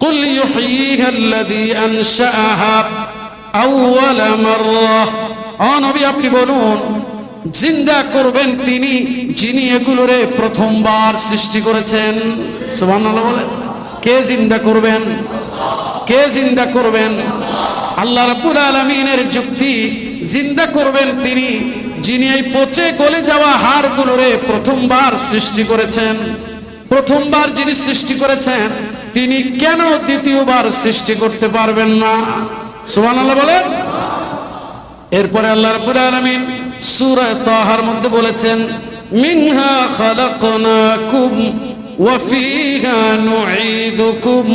কুল ইউহয়িহা আল্লাযী আনশাআহা আউওয়ালা মাররাহ। ও নবী আপনি বলুন, জিন্দা করবেন তিনি যিনি এগুলোরে প্রথমবার সৃষ্টি করেছেন। সুবহানাল্লাহ বলেন। কে জিন্দা করবেন? কে জিন্দা করবেন? আল্লাহ রাব্বুল আলামিনের যুক্তি, জিন্দা করবেন তিনি যিনি এই পচে গলে যাওয়া হাড়গুলোরে প্রথমবার সৃষ্টি করেছেন। প্রথমবার যিনি সৃষ্টি করেছেন তিনি কেন দ্বিতীয়বার সৃষ্টি করতে পারবেন না? সুবহানাল্লাহ বলেন। এরপরে আল্লাহ রাব্বুল আলামিন সূরা তাহার মধ্যে বলেছেন, মিনহা খালাকনাকুম ওয়া ফিহা নুঈদুকুম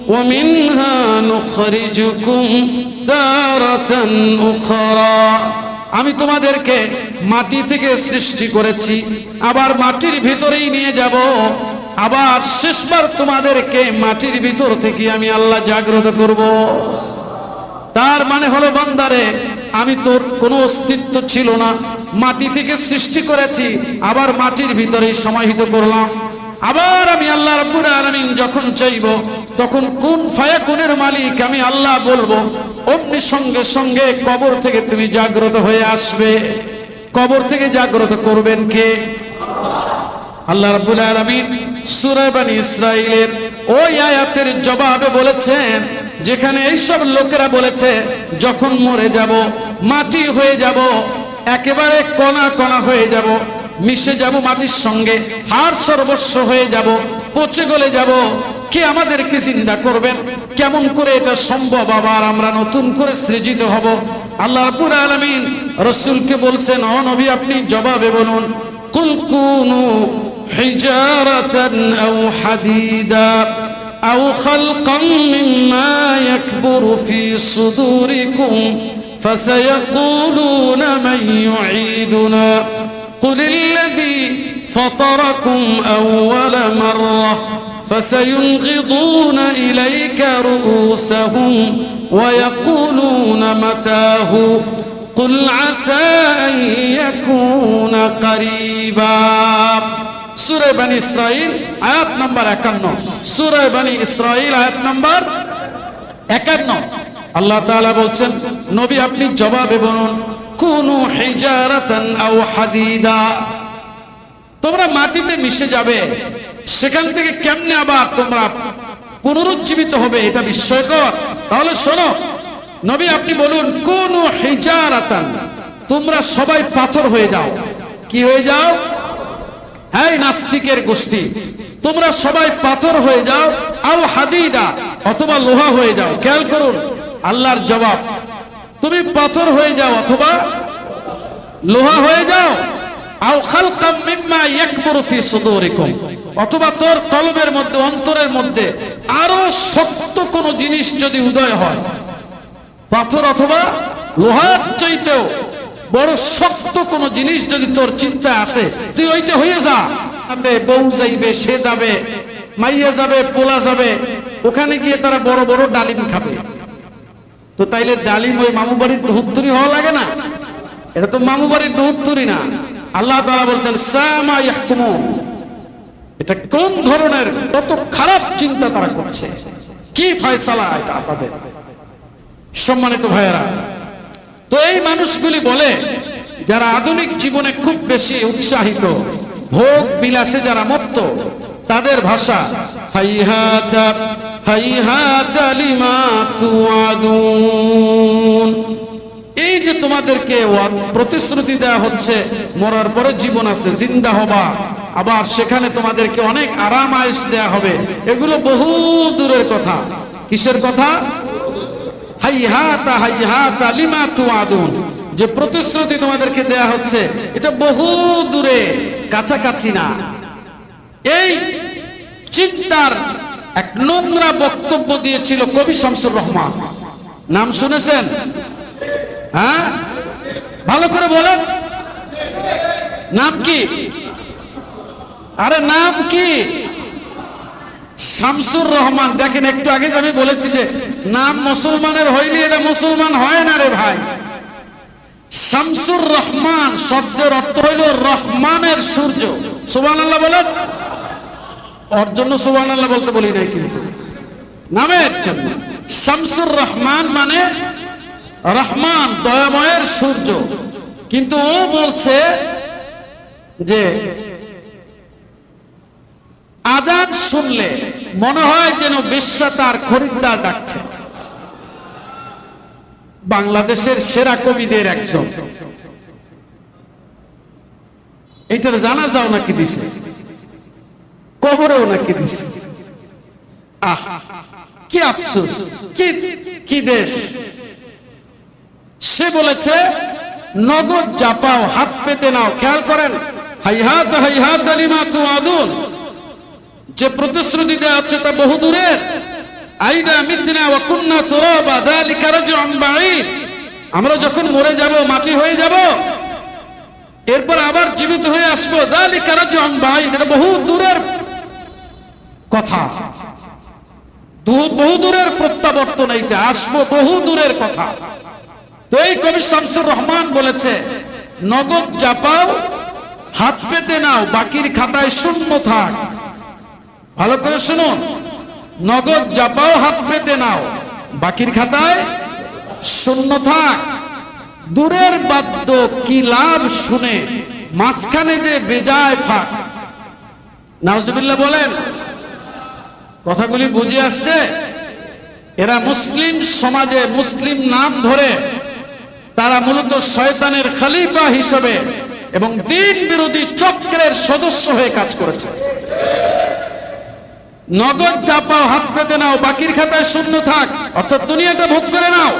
ওয়া মিনহা নুখরিজুকুম তারাতান উখরা। আমি তোমাদেরকে মাটি থেকে সৃষ্টি করেছি, আবার মাটির ভিতরেই নিয়ে যাব, আবার শেষবার তোমাদেরকে মাটির ভিতর থেকে আমি আল্লাহ জাগ্রত করব। তার মানে হলো, বান্দারে আমি তোর কোনো অস্তিত্ব ছিল না, মাটি থেকে সৃষ্টি করেছি, আবার মাটির ভিতরেই সমাহিত করলাম। আবার আমি আল্লাহ রাব্বুল আলামিন যখন চাইব তখন কুন ফায়াকুনের মালিক আমি আল্লাহ বলবো, অমনি সঙ্গে সঙ্গে কবর থেকে তুমি জাগ্রত হয়ে আসবে। কবর থেকে জাগ্রত করবেন কে? আল্লাহ রাব্বুল আলামিন সূরা বনী ইসরাঈলের ওই আয়াতের জবাবে বলেছেন, যেখানে এইসব লোকেরা বলেছে যখন মরে যাব, মাটি হয়ে যাব, একেবারে কণা কণা হয়ে যাব, মিশে যাব মাটির সঙ্গে, হাড় সর্বস্ব হয়ে যাব, পচে গলে যাব, কে আমাদেরকে জিন্দা করবেন? কেমন করে এটা সম্ভব? আবার আমরা নতুন করে সৃজিত হব? আল্লাহ রাব্বুল আলামিন রাসূলকে বলছেন, ও নবী আপনি জবাবে বলুন, কুল কুনু হিজারাতান আও হাদিদা আও খালকাম মিম্মা ইয়াকবুরু ফি সুদুরিকুম ফাসায়াকুলুনা মান ইউঈদুনা قل الذي فطركم أول مرة فسينغضون إليك رؤوسهم ويقولون متاه قل عسى أن يكون قريبا। সূরা বনী ইসরাঈল আয়াত নাম্বার 51। সূরা বনী ইসরাঈল আয়াত নাম্বার 51। আল্লাহ তাআলা বলছেন, নবী আপনি জবাবে বলুন, কুনু হিজারাতান আও হাদিদা। তোমরা মাটিতে মিশে যাবে, সেখান থেকে কেমনে আবার তোমরা পুনরুজ্জীবিত হবে? এটা বিস্ময়কর। তাহলে শোনো নবী আপনি বলুন, কুনু হিজারাতান, তোমরা সবাই পাথর হয়ে যাও। কি হয়ে যাও? এই নাস্তিকের গোষ্ঠী, তোমরা সবাই পাথর হয়ে যাও, আও হাদিদা, অথবা লোহা হয়ে যাও। খেয়াল করুন আল্লাহর জবাব, তুমি পাথর হয়ে যাও অথবা লোহা হয়ে যাও, আও খালকাম মিম্মা ইয়াকবুরু ফি সুদুরিকুম, অথবা তোর কলবের মধ্যে, অন্তরের মধ্যে আরো শক্ত কোন জিনিস যদি উদয় হয়, পাথর অথবা লোহার চাইতেও বড় শক্ত কোন জিনিস যদি তোর চিন্তা আসে, তুই ওইটা হয়ে যা। বউ যাইবে, সে যাবে, মাইয়া যাবে, পোলা যাবে, ওখানে গিয়ে তারা বড় বড় ডালিম খাবে। তো তাইলে ডালিম ওই মামু বাড়ির দুহুত্তরি হওয়া লাগে না? এটা তো মামু বাড়ির দুহুত্তরি না। আল্লাহ তাআলা বলছেন সামা ইয়াহকুমুন, এটা কোন ধরনের, কত খারাপ চিন্তা তারা করছে, কি ফয়সালা এটা আপনাদের। সম্মানিত ভাইয়েরা, তো এই মানুষগুলি বলে, যারা আধুনিক জীবনে খুব বেশি উৎসাহিত, ভোগ বিলাসে যারা মত্ত, তাদের ভাষা হাইহাতা হাইহাতা লিমা তুআদুন। এই যে তোমাদেরকে প্রতিশ্রুতি দেওয়া হচ্ছে মরার পরে জীবন আছে, জিন্দা হবা, আবার সেখানে তোমাদেরকে অনেক আরাম আয়েশ দেয়া হবে, এগুলো বহু দূরের কথা। কিসের কথা? হাইহাতা হাইহাতা লিমা তুআদুন, যে প্রতিশ্রুতি তোমাদেরকে দেয়া হচ্ছে এটা বহু দূরে, কাছাকাছি না। এই চিন্তার এক নোংরা বক্তব্য দিয়েছিল কবি শামসুর রহমান। নাম শুনেছেন? হ্যাঁ, ভালো করে বলেন, নাম কি? আরে নাম কি? শামসুর রহমান। দেখেন, একটু আগে আমি বলেছি যে নাম মুসলমানের হইলে এটা মুসলমান হয় না রে ভাই। শামসুর রহমান শব্দের অর্থ হইল রহমানের সূর্য। সুবহানাল্লাহ বলেন। ওর জন্য সুবহানাল্লাহ বলতে বলি নাই, কিন্তু নামের জন্য। শামসুর রহমান মানে রহমান, দয়াময়ের সূর্য। কিন্তু ও বলছে যে আজান শুনলে মনে হয় যেন বিশ্ব তার খরিদ্দার ডাকছে। বাংলাদেশের সেরা কবিদের একজন, এইটার জানা যাও নাকি দিছে, কবরেও নাকি দিছে। আহ কি আফসোস, কি দেশ। সে বলেছে নগদ জাপাও, হাত পেতে নাও। খেয়াল করেন, হাইহাত হাইহাত লিমা তুআদুন, যে প্রতিশ্রুতি দেওয়া হচ্ছে তা বহু দূরের। আইদা মিতনা ওয়া কুননা তুরাবা যালিকা রাজউন বাঈদ, আমরা যখন মরে যাব, মাটি হয়ে যাব, এরপর আবার জীবিত হয়ে আসবো, যালিকা রাজউন বাঈদ, এটা বহু দূরের কথা, বহু দূরের প্রত্যাবর্তন, এইটা আসবো বহু দূরের কথা। তো এই কবি শামসুর রহমান বলেছে নগদ জাপাও, হাত পেতে নাও, বাকির খাতায় শূন্য থাক। ভালো করে শুনুন, নগদ জাপাও, হাত পেতে নাও, বাকির খাতায় শূন্য থাক। দূরের বাদ্য কি লাভ শুনে, মাঝখানে যে বেজায় ফাঁক। নাউজুবিল্লাহ বলেন। কথাগুলি বুঝে আসছে? এরা মুসলিম সমাজে মুসলিম নাম ধরে তারা মূলত শয়তানের খলিফা হিসেবে এবং দ্বীন বিরোধী চক্রের সদস্য হয়ে কাজ করেছে। নগদ চাপাও, হাত পেতে নাও, বাকির খাতায় শূন্য থাক, অর্থাৎ দুনিয়াটা ভোগ করে নাও,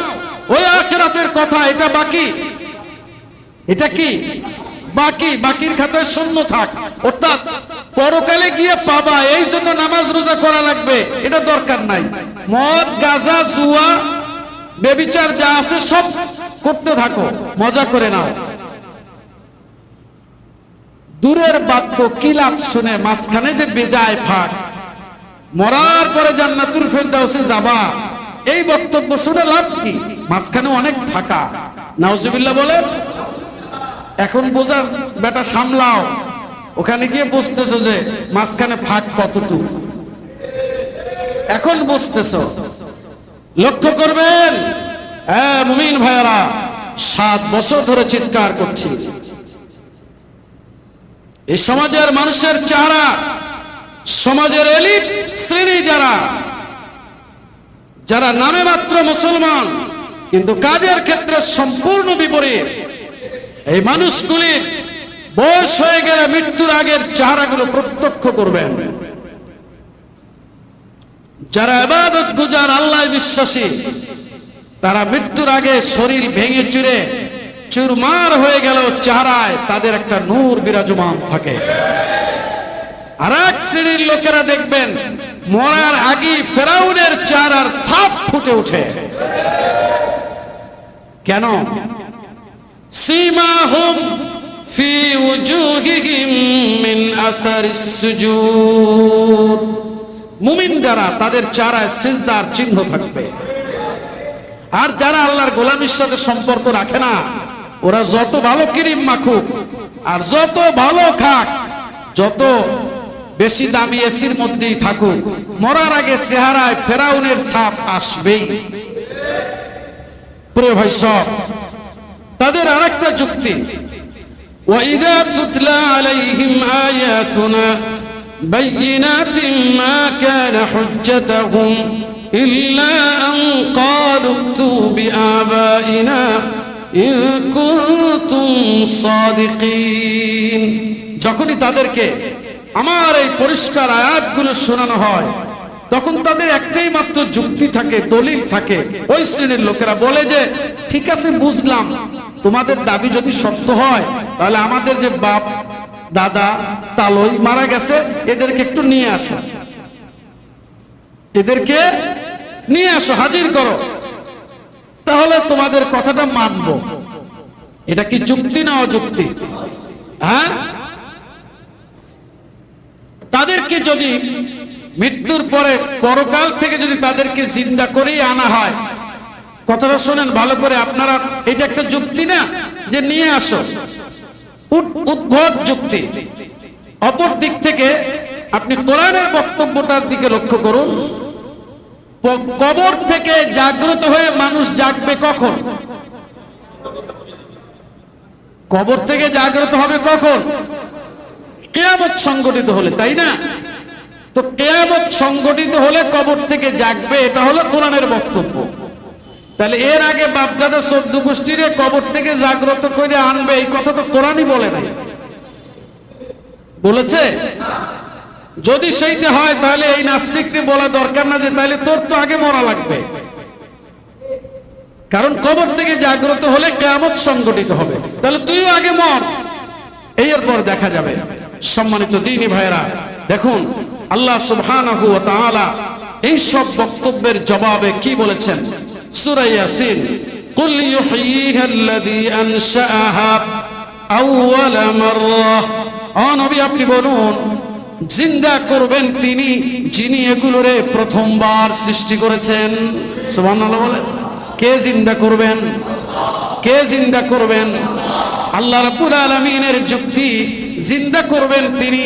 ওই আখিরাতের কথা এটা বাকি। এটা কি বাকি? বাকির খাতায় শূন্য থাক, অর্থাৎ পরকালে গিয়ে পাবা, এই জন্য নামাজ রোজা করা লাগবে, এটা দরকার নাই। মদ, গাঁজা, জুয়া, বেবিচার যা আছে সব করতে থাকো, মজা করে নাও। দূরের বাদ্য কি লাভ শুনে, মাঝখানে যে বেজায় ফাঁক। মরার পরে জান্নাতুল ফেরদাউসে যাবা, এই বক্তব্য শুনে লাভ কি? মাঝখানে অনেক ফাঁকা। নাউজুবিল্লাহ বলে। এখন বোঝার বেটা সামলাও, ওখানে গিয়ে বুঝতেছো যে মাঝখানে ফাঁক কতটুকু, এখন বুঝতেছো। লক্ষ্য করবেন, হ্যাঁ মুমিন ভাইয়ারা, 7 বছর ধরে চিৎকার করছি, এই সমাজের মানুষের চেহারা, সমাজের এলিট শ্রেণী যারা নামে মাত্র মুসলমান কিন্তু কাজের ক্ষেত্রে সম্পূর্ণ বিপরীত, এই মানুষগুলির বয়স হয়ে গেলে মৃত্যুর আগের চেহারাগুলো প্রত্যক্ষ করবেন। যারা ইবাদত গুজার, আল্লাহ বিশ্বাসী, তারা মৃত্যুর আগে শরীর ভেঙে চুরে চুরমার হয়ে গেল, চেহারায় তাদের একটা নূর বিরাজমান থাকে। আর এক শ্রেণীর লোকেরা দেখবেন মরার আগে ফেরাউনের চেহারার ছাপ ফুটে ওঠে। কেন? সীমাহুম ফি উজুহিহিম মিন আসারিস সুজুদ, মুমিন যারা, তাদের চেহারায় সিজদার চিহ্ন থাকবে। আর যারা আল্লাহর গোলামীর সাথে সম্পর্ক রাখে না, ওরা যত ভালো ক্রিম মাখুক আর যত ভালো খাক, যত বেশি দামি এসির মধ্যেই থাকুক, মরার আগে চেহারায় ফেরাউনের ছাপ আসবেই। প্রিয় ভাই সব, তাদের আরেকটা যুক্তি, ওয়াইদা তুতলা আলাইহিম আয়াতুনা বাইয়িনাতিন মা কানা হুজ্জাতুহুম ইল্লা আন ক্বালু তু বিআবাইনা ইন কুনতুম সাদিকিন। যখনই তাদেরকে আমার এই পরিষ্কার আয়াতগুলো শোনানো হয়, তখন তাদের একটাই মাত্র যুক্তি থাকে, দলিল থাকে। ওই শ্রেণীর লোকেরা বলে যে ঠিক আছে, বুঝলাম, তোমাদের দাবি যদি সত্য হয়, তাহলে আমাদের যে বাপ দাদা তালই মারা গেছে, এদেরকে একটু নিয়ে আসো, এদেরকে নিয়ে আসো, হাজির করো, তাহলে তোমাদের কথাটা মানবো। এটা কি যুক্তি না অযুক্তি? হ্যাঁ, তাদেরকে যদি মৃত্যুর পরে পরকাল থেকে যদি তাদেরকে জিন্দা করেই আনা হয়, কথাটা শোনেন ভালো করে আপনারা, এটা একটা যুক্তি না যে নিয়ে আসো, উদ্ভট যুক্তি। অপর দিক থেকে আপনি কোরআনের বক্তব্যটার দিকে লক্ষ্য করুন। কবর থেকে জাগ্রত হয়ে মানুষ জাগবে কখন? কবর থেকে জাগ্রত হবে কখন? কিয়ামত সংগঠিত হলে, তাই না? তো কিয়ামত সংগঠিত হলে কবর থেকে জাগবে, এটা হলো কোরআনের বক্তব্য। তাহলে এর আগে বাপদাদা 14 গোষ্ঠীরে কবর থেকে জাগ্রত করে আনবে, এই কথা তো কোরআনই বলে নাই। বলেছে? যদি সেইটা হয় তাহলে এই নাস্তিককে বলা দরকার না যে তাহলে তোর তো আগে মরা লাগবে, কারণ কবর থেকে জাগ্রত হলে কিয়ামত সংগঠিত হবে, তাহলে তুইও আগে মর, এরপর দেখা যাবে। সম্মানিত দ্বীনি ভাইরা, দেখুন আল্লাহ সুবহানাহু ওয়া তাআলা এই সব বক্তব্যের জবাবে কি বলেছেন? সূরা ইয়াসিন, কুল ইউহয়িহাল্লাযী আনশাআহা আউওয়ালা মাররাহ। ও নবী আপনি বলুন, জিন্দা করবেন তিনি যিনি এগুলোরে প্রথমবার সৃষ্টি করেছেন। সুবহানাল্লাহ বলেন। কে জিন্দা করবেন? কে জিন্দা করবেন? আল্লাহ রাব্বুল আলামিনের যুক্তি, জিন্দা করবেন তিনি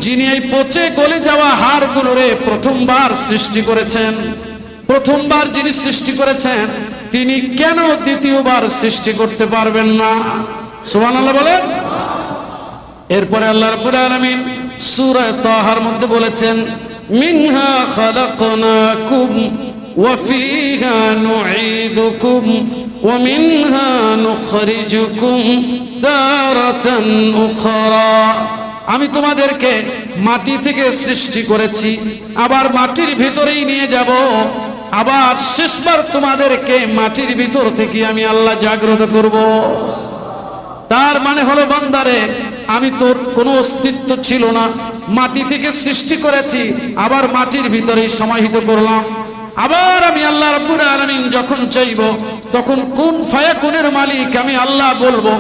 যিনি এই পচে গলে যাওয়া হাড়গুলোরে প্রথমবার সৃষ্টি করেছেন। প্রথমবার যিনি সৃষ্টি করেছেন তিনি কেন দ্বিতীয়বার সৃষ্টি করতে পারবেন না? সুবহানাল্লাহ বলেন। এরপরে আল্লাহ রাব্বুল আলামিন সূরা তাহার মধ্যে বলেছেন, মিনহা খালাকনাকুম ওয়া ফিহা নুঈদুকুম ওয়া মিনহা নুখরিজুকুম তারাতান উখরা। আমি তোমাদেরকে মাটি থেকে সৃষ্টি করেছি, আবার মাটির ভিতরেই নিয়ে যাব, আবার শেষবার তোমাদেরকে মাটির ভিতর থেকে আমি আল্লাহ জাগ্রত করব। তার মানে হলো বান্দারে, আমি তোর কোনো অস্তিত্ব ছিল না, মাটি থেকে সৃষ্টি করেছি, আবার মাটির ভিতরেই সমাহিত করলাম। আবার আমি আল্লাহ রাব্বুল আলামিন যখন চাইব তখন কুন ফায়াকুনের মালিক আমি আল্লাহ বলবো,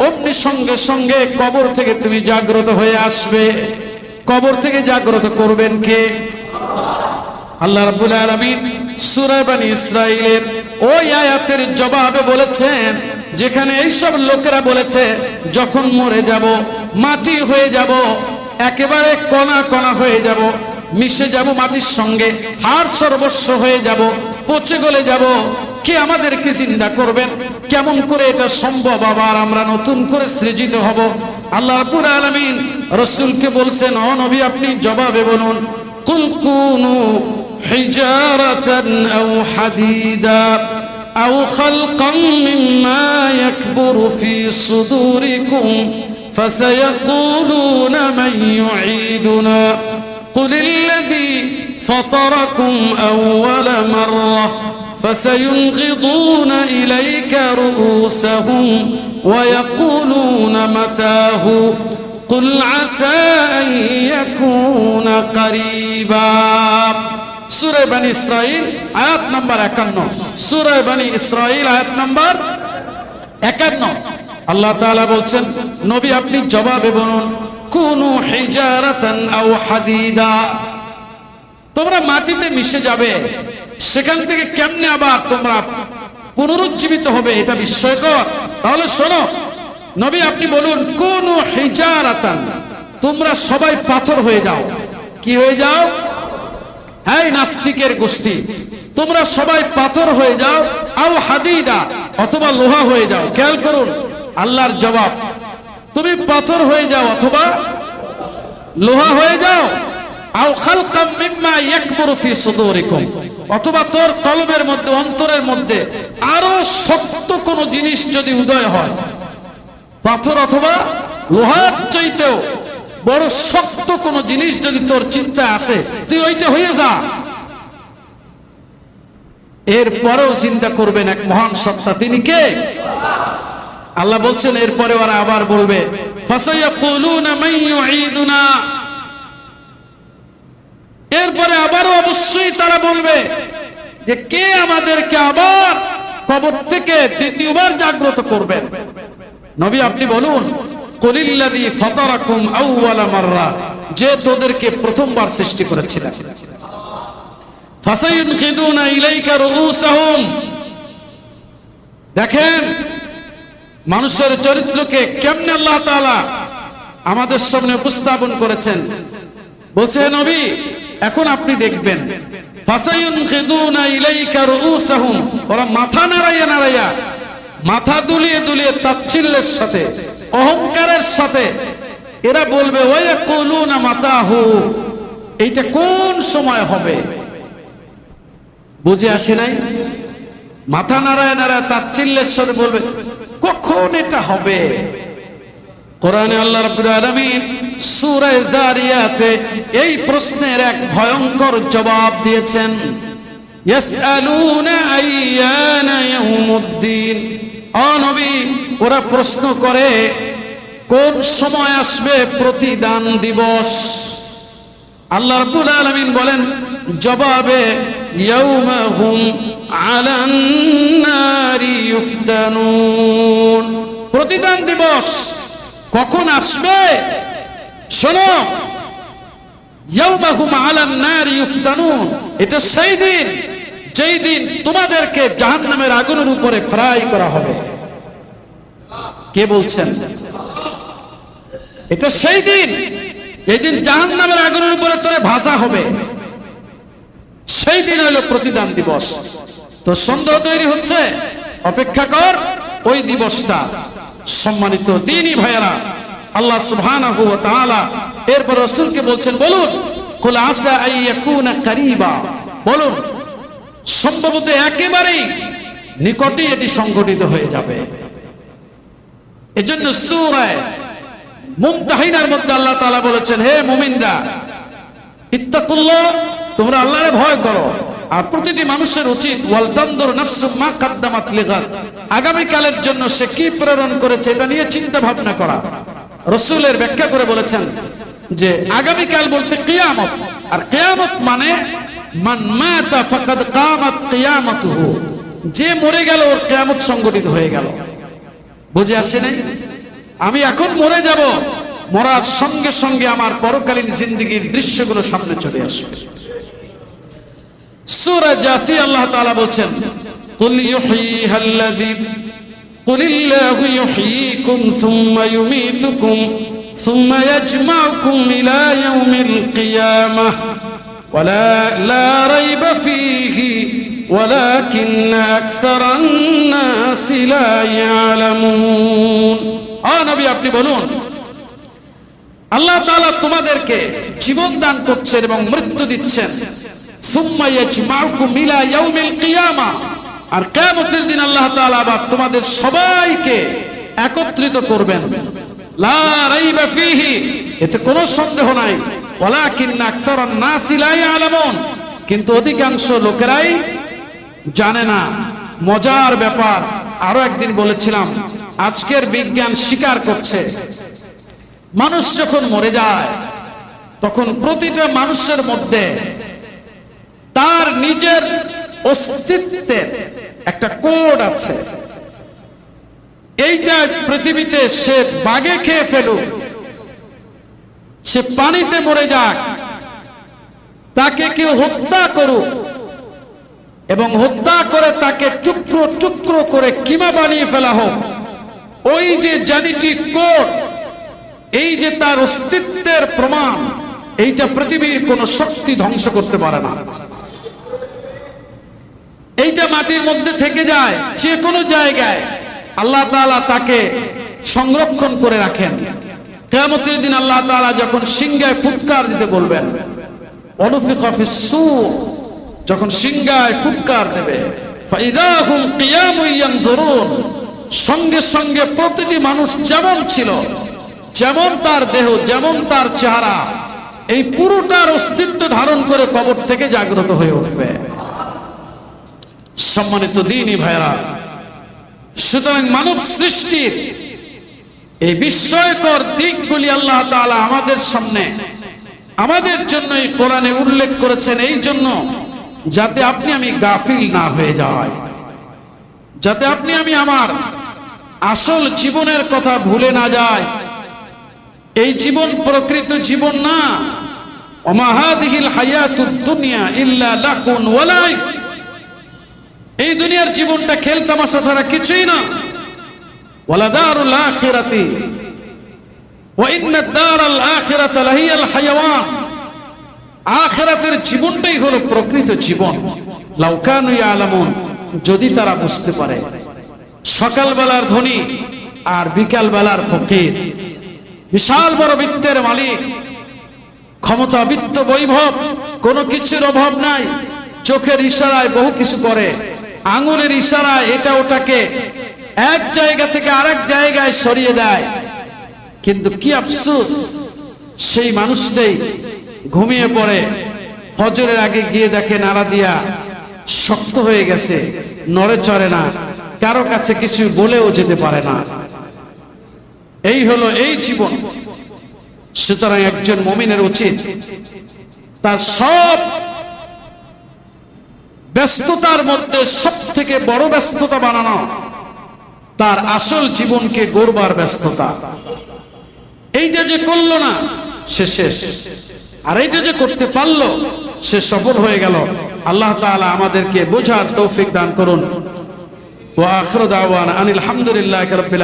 অমনি সঙ্গে সঙ্গে কবর থেকে তুমি জাগ্রত হয়ে আসবে। কবর থেকে জাগ্রত করবেন কে? আল্লাহ রাব্বুল আলামিন সূরা বনী ইসরাঈলের ওই আয়াতের জবাবে বলেছেন, যেখানে এইসব লোকেরা বলেছে যখন মরে যাব, মাটি হয়ে যাব, একেবারে কণা কণা হয়ে যাব, মিশে যাব মাটির সঙ্গে, হাড় সর্বস্ব হয়ে যাব, পচে গলে যাব, কে আমাদেরকে জিন্দা করবেন? কেমন করে এটা সম্ভব? আবার আমরা নতুন করে সৃজিত হব? আল্লাহ রাব্বুল আলামিন রাসূলকে বলছেন, ও নবী আপনি জবাবে বলুন, কুল কুনু হিজারাতান আও হাদিদা আও খালকাম মিম্মা ইয়াকবুরু ফি সুদুরিকুম ফাসায়াকুলুনা মান ইউঈদুনা قل الذي فطركم أول مرة فسينغضون إليك رؤوسهم ويقولون متاه قل عسى أن يكون قريبا। সূরা বনী ইসরাঈল আয়াত নাম্বার 51। সূরা বনী ইসরাঈল আয়াত নাম্বার 51। আল্লাহ তাআলা বলছেন, নবী আপনি জবাবে বলুন, কুনু হিজারাতান আও হাদিদা, তোমরা মাটিতে মিশে যাবে, সেখান থেকে কেমনে আবার তোমরা পুনরুজ্জীবিত হবে? এটা বিস্ময়কর। তাহলে শোনো নবী আপনি বলুন, কুনু হিজারাতান, তোমরা সবাই পাথর হয়ে যাও। কি হয়ে যাও? এই নাস্তিকের গোষ্ঠী, তোমরা সবাই পাথর হয়ে যাও, আও হাদিদা, অথবা লোহা হয়ে যাও। খেয়াল করুন আল্লাহর জবাব, তুমি পাথর হয়ে যাও অথবা লোহা হয়ে যাও, আও খালকাম মিম্মা ইয়াকবুরু ফি সুদুরিকুম, অথবা তোর কলবের মধ্যে, অন্তরের মধ্যে আরো শক্ত কোন জিনিস যদি উদয় হয়, পাথর অথবা লোহার চাইতেও বড় শক্ত কোন জিনিস যদি তোর চিন্তা আসে, তুই ওইটা হয়ে যা। এরপরেও চিন্তা করবেন এক মহান সত্তা, তিনি কে? আল্লাহ বলছেন এরপরে ওরা আবার বলবে, ফাসায়াকুলুনা মান ইউঈদুনা, এরপরে আবারও অবশ্যই তারা বলবে যে কে আমাদেরকে আবার কবর থেকে দ্বিতীয়বার জাগ্রত করবেন? নবী আপনি বলুন, কুলিল্লাযী ফাতারাকুম আউওয়ালা মাররা, যে তোদেরকে প্রথমবার সৃষ্টি করেছিলেন। ফাসায়ুনকিদুনা ইলাইকা রুউসাহুম, দেখেন মানুষের চরিত্রকে কেমনে আল্লাহ তাআলা আমাদের সামনে উপস্থাপন করেছেন। বলছে নবী এখন আপনি দেখবেন ফাসায়ুনখিদুনা ইলাইকা রুউসাহুম, ওরা মাথা নাড়াইয়া নাড়াইয়া, মাথা দুলিয়ে দুলিয়ে তাচ্ছিল্যের সাথে, অহংকারের সাথে এরা বলবে ওয়ায়াকুলুনা মাতাহু, এইটা কোন সময় হবে? বুঝে আসে নাই? মাথা নাড়ায় নাড়ায় তাচ্ছিল্যের সাথে বলবে কখন এটা হবে? কোরআনে আল্লাহ রাব্বুল আলামিন সূরা যারিয়াতে এই প্রশ্নের এক ভয়ঙ্কর জবাব দিয়েছেন। ইয়াসআলুনা আইয়ানা ইয়াউমুদ্দিন, ও নবী, ওরা প্রশ্ন করে কোন সময় আসবে প্রতিদান দিবস? আল্লাহ রাব্বুল আলামিন বলেন জবাবে, ইয়াউমা হুম আলান নারি ইফতানুন, প্রতিদান দিবস কখন আসবে? শোনো, ইয়াউমা হুম আলান নারি ইফতানুন, এটা সেই দিন যেই দিন তোমাদেরকে জাহান্নামের আগুনের উপরে ফ্রাই করা হবে। কে বলছেন? এটা সেই দিন যেই দিন জাহান্নামের আগুনের উপরে তোরে ভাসা হবে, সেই দিন হলো প্রতিদান দিবস। তো সন্দেহ তৈরি হচ্ছে, অপেক্ষা কর ওই দিবসটা। সম্মানিত দ্বীনী ভাইয়েরা, আল্লাহ সুবহানাহু ওয়া তাআলা এরপর রাসূলকে বলছেন, বলুন কুল আসা আইয়াকুনা কারীবা, বলুন সম্ভবত একেবারেই নিকটেই এটি সংঘটিত হয়ে যাবে। এজন্য সূরা মুমতাহিনার মধ্যে আল্লাহ তাআলা বলেছেন, হে মুমিনরা, ইত্তাকুল্লাহ, তোমরা আল্লাহরে ভয় করো। আর প্রতিটি মানুষের উচিত ওয়াল তানদুর নাফসুম মা কাদ্দামাত লিগাদ, আগামী কালের জন্য সে কি প্রেরণ করেছে এটা নিয়ে চিন্তা ভাবনা করা। রাসূলের ব্যাখ্যা করে বলেছেন যে আগামী কাল বলতে কিয়ামত, আর কিয়ামত মানে মান মাতা ফাকাদ কামাত কিয়ামাতুহু, যে মরে গেল ওর কিয়ামত সংঘটিত হয়ে গেল। বুঝে আসে নাই? আমি এখন মরে যাব, মরার সঙ্গে সঙ্গে আমার পরকালীন জিন্দেগীর দৃশ্যগুলো সামনে চলে আসবে। সূরা জাসিয়া আল্লাহ তাআলা বলছেন, কুল ইউহয়িহাল্লাযী কুলিল্লাহু ইউহয়িকুম সুম্মা ইউমীতুকুম সুম্মা ইয়াজমাউকুম ইলা ইয়াউমিল কিয়ামাহ ওয়ালা লা রাইবা ফীহি ওয়ালাকিন্না আকসারান নাসি লা ইয়ালামুন। ও নবী, আপনি বলুন, আল্লাহ তাআলা তোমাদেরকে জীবন দান করছেন এবং মৃত্যু দিচ্ছেন। সুম্মা ইয়াজমাউকুম ইলা ইয়াউমিল কিয়ামা, আর কিয়ামতের দিন আল্লাহ তাআলা আবার তোমাদের সবাইকে একত্রিত করবেন। লা রাইবা ফীহি, এতে কোনো সন্দেহ নাই। ওয়ালাকিন্না আকসারান নাসি লা ইয়ালামুন, কিন্তু অধিকাংশ লোকেরাই জানে না। মজার ব্যাপার, আরো একদিন বলেছিলাম, আজকের বিজ্ঞান স্বীকার করছে মানুষ যখন মরে যায় তখন প্রতিটা মানুষের মধ্যে তার নিজের অস্তিত্বের একটা কোড আছে। এইটা পৃথিবীতে সে বাগে খেয়ে ফেলুক, সে পানিতে মরে যাক, তাকে কেউ হত্যা করুক এবং হত্যা করে তাকে টুকরো টুকরো করে কিমা বানিয়ে ফেলা হোক, ওই যে জেনেটিক কোড, এই যে তার অস্তিত্বের প্রমাণ, এইটা পৃথিবীর কোন শক্তি ধ্বংস করতে পারে না। এইটা মাটির মধ্যে থেকে যায়, যে কোনো জায়গায় আল্লাহ তাআলা তাকে সংরক্ষণ করে রাখেন। কিয়ামতের দিন আল্লাহ তাআলা যখন সিংহায় ফুৎকার দিতে বলবেন, অনুফিখা ফিস-সূর, যখন সিংহায় ফুৎকার দেবে, ফাইদা হুম কিয়ামুন ইয়ানজুরুন, সঙ্গে সঙ্গে প্রতিটি মানুষ যেমন ছিল, যেমন তার দেহ, যেমন তার চেহারা, এই পুরোটার অস্তিত্ব ধারণ করে কবর থেকে জাগ্রত হয়ে উঠবে। সম্মানিত দ্বীনী ভাইরা, সুতরাং মানব সৃষ্টির এই বিস্ময়কর দিকগুলি আল্লাহ তাআলা আমাদের সামনে, আমাদের জন্য এই কোরআনে উল্লেখ করেছেন, এই জন্য যাতে আপনি আমি গাফিল না হয়ে যাই, যাতে আপনি আমি আমার আসল জীবনের কথা ভুলে না যাই। এই জীবন প্রকৃত জীবন না। ওমা হাযিহিল হায়াতুদ দুনিয়া ইল্লা লাকুন ওয়া লাইব, এই দুনিয়ার জীবনটা খেল তামাশা ছাড়া কিছুই না। ওয়ালা দারুল আখিরাতি ওয়া ইন্নাদ দারাল আখিরাতা লাহিয়াল হায়াওয়ান, আখিরাতের জীবনটাই হলো প্রকৃত জীবন। লাউ কানু ইয়ালামুন, যদি তারা বুঝতে পারে। সকালবেলার ধনী আর বিকালবেলার ফকির, বিশাল বড় বৃত্তের মালিক, ক্ষমতা, বিত্ত, বৈভব, কোনো কিছুর অভাব নাই। চোখের ইশারায় বহু কিছু করে, আঙুলের ইশারায় এটা ওটাকে এক জায়গা থেকে আরেক জায়গায় সরিয়ে দেয়। কিন্তু কি আফসোস, সেই মানুষটাই ঘুমিয়ে পড়ে, ফজরের আগে গিয়ে দেখে নাড়া দিয়া শক্ত হয়ে গেছে, নড়ে চড়ে না, কারো কাছে কিছু বলেও যেতে পারে না। এই হলো এই জীবন। সুতরাং একজন মুমিনের উচিত তার সব ব্যস্ততার মধ্যে সব থেকে বড় ব্যস্ততা বানানো তার আসল জীবনকে গড়বার ব্যস্ততা। এইটা যে করলো না সে শেষ, আর এইটা যে করতে পারলো সে সফল হয়ে গেল। আল্লাহ তাআলা আমাদেরকে বোঝার তৌফিক দান করুন। ওয়া আখিরু দাওয়ানা আনিল হামদুলিল্লাহি রাব্বিল